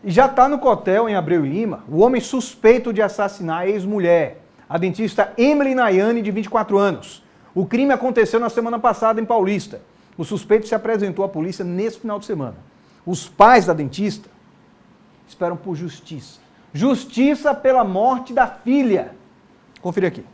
E já está no Cotel, em Abreu e Lima, o homem suspeito de assassinar a ex-mulher, a dentista Emily Nayane, de 24 anos. O crime aconteceu na semana passada em Paulista. O suspeito se apresentou à polícia nesse final de semana. Os pais da dentista esperam por justiça. Justiça pela morte da filha. Confira aqui.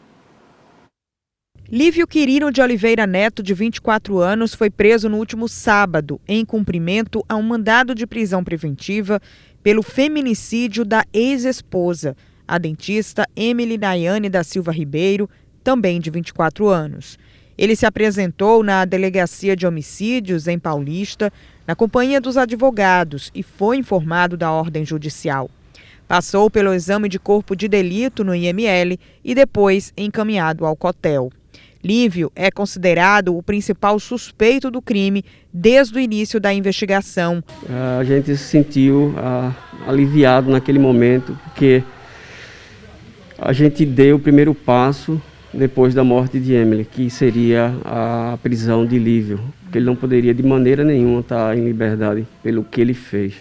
Lívio Quirino de Oliveira Neto, de 24 anos, foi preso no último sábado, em cumprimento a um mandado de prisão preventiva pelo feminicídio da ex-esposa, a dentista Emily Nayane da Silva Ribeiro, também de 24 anos. Ele se apresentou na Delegacia de Homicídios, em Paulista, na companhia dos advogados e foi informado da ordem judicial. Passou pelo exame de corpo de delito no IML e depois encaminhado ao Cotel. Lívio é considerado o principal suspeito do crime desde o início da investigação. A gente se sentiu aliviado naquele momento, porque a gente deu o primeiro passo depois da morte de Emily, que seria a prisão de Lívio, porque ele não poderia de maneira nenhuma estar em liberdade pelo que ele fez.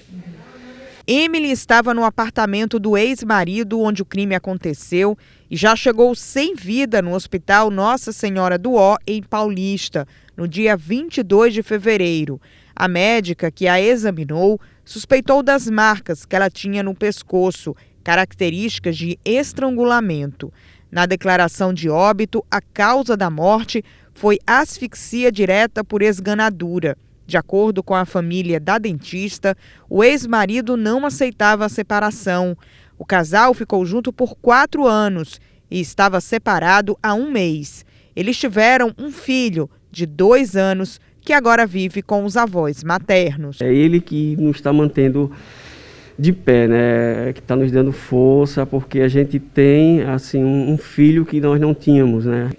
Emily estava no apartamento do ex-marido onde o crime aconteceu e já chegou sem vida no Hospital Nossa Senhora do Ó, em Paulista, no dia 22 de fevereiro. A médica que a examinou suspeitou das marcas que ela tinha no pescoço, características de estrangulamento. Na declaração de óbito, a causa da morte foi asfixia direta por esganadura. De acordo com a família da dentista, o ex-marido não aceitava a separação. O casal ficou junto por 4 anos e estava separado há 1 mês. Eles tiveram um filho de 2 anos que agora vive com os avós maternos. É ele que nos está mantendo de pé, né? Que está nos dando força, porque a gente tem assim um filho que nós não tínhamos, né?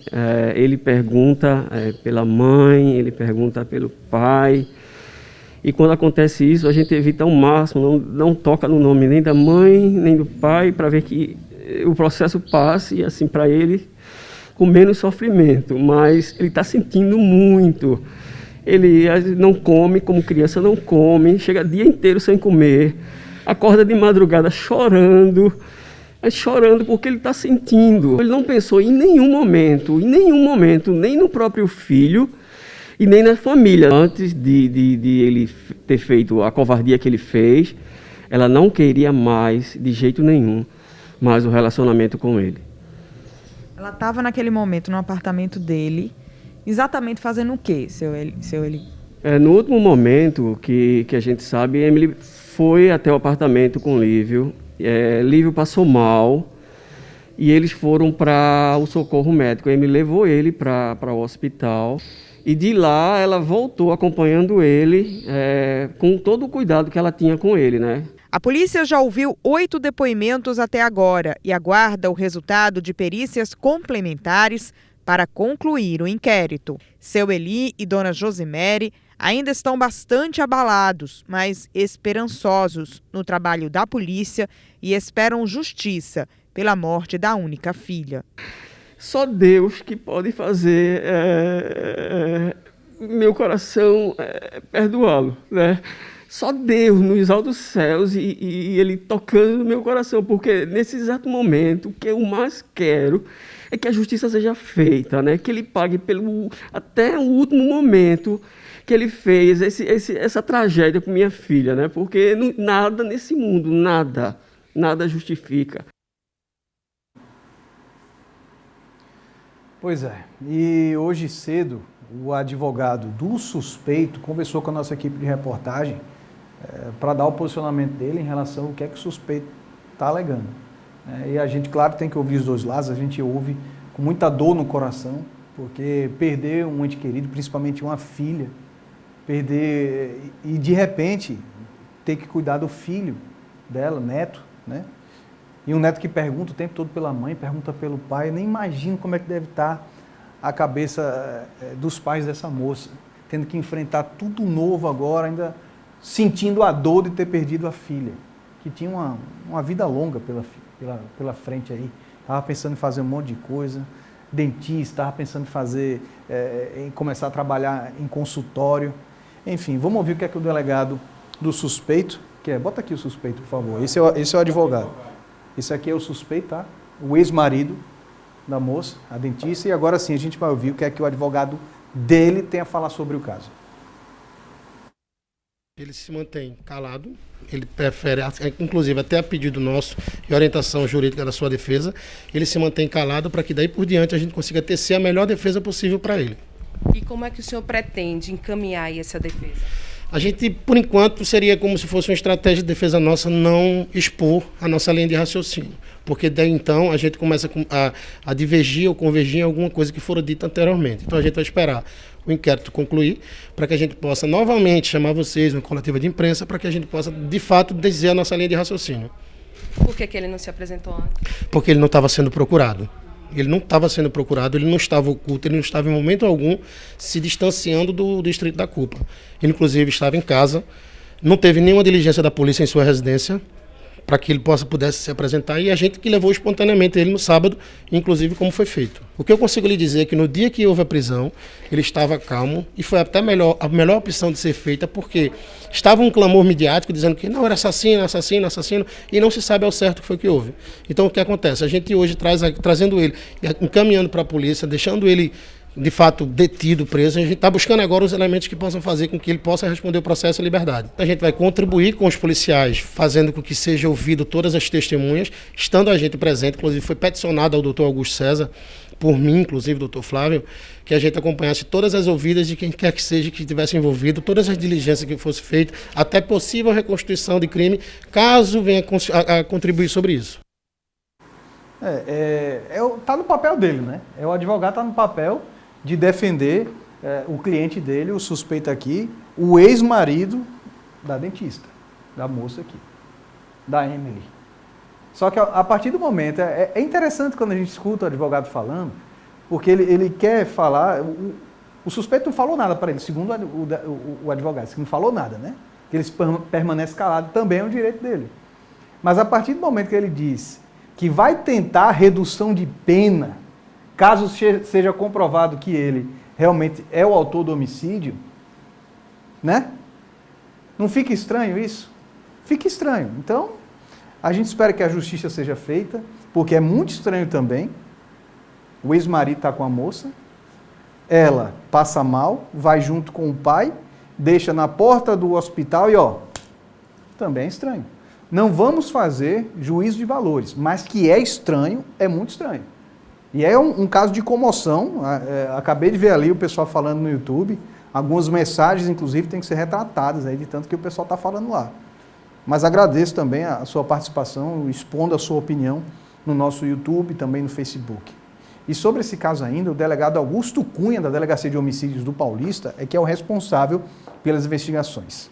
Ele pergunta pela mãe, ele pergunta pelo pai, e quando acontece isso a gente evita ao máximo, não toca no nome nem da mãe nem do pai, para ver que o processo passe assim para ele com menos sofrimento, mas ele está sentindo muito. Ele não come, como criança não come, chega o dia inteiro sem comer. Acorda de madrugada chorando porque ele está sentindo. Ele não pensou em nenhum momento, nem no próprio filho e nem na família. Antes de ele ter feito a covardia que ele fez, ela não queria mais, de jeito nenhum, mais o relacionamento com ele. Ela estava naquele momento no apartamento dele, exatamente fazendo o quê, seu Eli? No último momento que a gente sabe, Emily foi até o apartamento com Lívio. Lívio passou mal e eles foram para o socorro médico. Emily levou ele para o hospital e de lá ela voltou acompanhando ele com todo o cuidado que ela tinha com ele, né? A polícia já ouviu 8 depoimentos até agora e aguarda o resultado de perícias complementares para concluir o inquérito. Seu Eli e dona Josimere ainda estão bastante abalados, mas esperançosos no trabalho da polícia e esperam justiça pela morte da única filha. Só Deus que pode fazer meu coração perdoá-lo, né? Só Deus nos altos céus e Ele tocando no meu coração, porque nesse exato momento o que eu mais quero é que a justiça seja feita, né? Que Ele pague até o último momento que ele fez essa tragédia com minha filha, né? Porque nada nesse mundo, nada justifica. Pois é, e hoje cedo o advogado do suspeito conversou com a nossa equipe de reportagem para dar o posicionamento dele em relação ao que é que o suspeito está alegando. E a gente, claro, tem que ouvir os dois lados, a gente ouve com muita dor no coração, porque perder um ente querido, principalmente uma filha, perder e de repente ter que cuidar do filho dela, neto, né? E um neto que pergunta o tempo todo pela mãe, pergunta pelo pai. Eu nem imagino como é que deve estar a cabeça dos pais dessa moça, tendo que enfrentar tudo novo agora, ainda sentindo a dor de ter perdido a filha, que tinha uma vida longa pela frente aí. Estava pensando em fazer um monte de coisa, dentista, estava pensando em começar a trabalhar em consultório. Enfim, vamos ouvir o que é que o delegado do suspeito Bota aqui o suspeito, por favor. Esse é o advogado. Esse aqui é o suspeito, tá? O ex-marido da moça, a dentista, e agora sim a gente vai ouvir o que é que o advogado dele tem a falar sobre o caso. Ele se mantém calado, ele prefere, inclusive até a pedido nosso e orientação jurídica da sua defesa, ele se mantém calado para que daí por diante a gente consiga tecer a melhor defesa possível para ele. E como é que o senhor pretende encaminhar aí essa defesa? A gente, por enquanto, seria como se fosse uma estratégia de defesa nossa não expor a nossa linha de raciocínio, porque daí então a gente começa a divergir ou convergir em alguma coisa que fora dita anteriormente. Então a gente vai esperar o inquérito concluir para que a gente possa novamente chamar vocês uma coletiva de imprensa para que a gente possa, de fato, dizer a nossa linha de raciocínio. Por que ele não se apresentou antes? Porque ele não estava sendo procurado. Ele não estava sendo procurado, ele não estava oculto, ele não estava em momento algum se distanciando do distrito da culpa. Ele, inclusive, estava em casa, não teve nenhuma diligência da polícia em sua residência para que ele pudesse se apresentar, e a gente que levou espontaneamente ele no sábado, inclusive como foi feito. O que eu consigo lhe dizer é que no dia que houve a prisão, ele estava calmo, e foi até a melhor opção de ser feita, porque estava um clamor midiático dizendo que não, era assassino, assassino, assassino, e não se sabe ao certo o que foi que houve. Então o que acontece? A gente hoje trazendo ele, encaminhando para a polícia, deixando ele de fato detido, preso, a gente está buscando agora os elementos que possam fazer com que ele possa responder o processo em liberdade. A gente vai contribuir com os policiais, fazendo com que seja ouvido todas as testemunhas, estando a gente presente, inclusive foi peticionado ao doutor Augusto César, por mim, inclusive, doutor Flávio, que a gente acompanhasse todas as ouvidas de quem quer que seja que estivesse envolvido, todas as diligências que fosse feita, até possível reconstituição de crime, caso venha a contribuir sobre isso. Tá no papel dele, né? O advogado está no papel de defender o cliente dele, o suspeito aqui, o ex-marido da dentista, da moça aqui, da Emily. Só que a partir do momento, é interessante quando a gente escuta o advogado falando, porque ele quer falar, o suspeito não falou nada para ele, segundo o advogado, que não falou nada, né? Que ele permanece calado, também é um direito dele. Mas a partir do momento que ele diz que vai tentar redução de pena, caso seja comprovado que ele realmente é o autor do homicídio, né? Não fica estranho isso? Fica estranho. Então, a gente espera que a justiça seja feita, porque é muito estranho também. O ex-marido está com a moça, ela passa mal, vai junto com o pai, deixa na porta do hospital e também é estranho. Não vamos fazer juízo de valores, mas que é estranho, é muito estranho. E é um caso de comoção, acabei de ver ali o pessoal falando no YouTube, algumas mensagens, inclusive, têm que ser retratadas, aí, de tanto que o pessoal está falando lá. Mas agradeço também a sua participação, expondo a sua opinião no nosso YouTube e também no Facebook. E sobre esse caso ainda, o delegado Augusto Cunha, da Delegacia de Homicídios do Paulista, é que é o responsável pelas investigações.